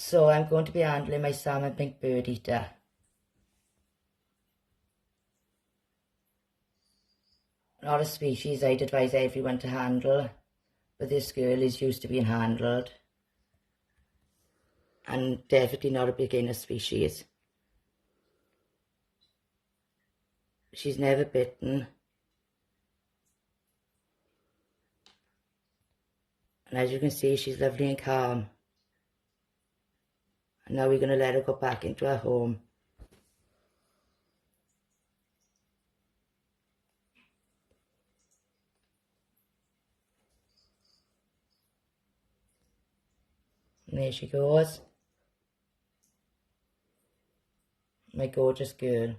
So I'm going to be handling my Salmon Pink Bird Eater. Not a species I'd advise everyone to handle, but this girl is used to being handled. And definitely not a beginner species. She's never bitten. And as you can see, she's lovely and calm. And now we're going to let her go back into her home. And there she goes. My gorgeous girl.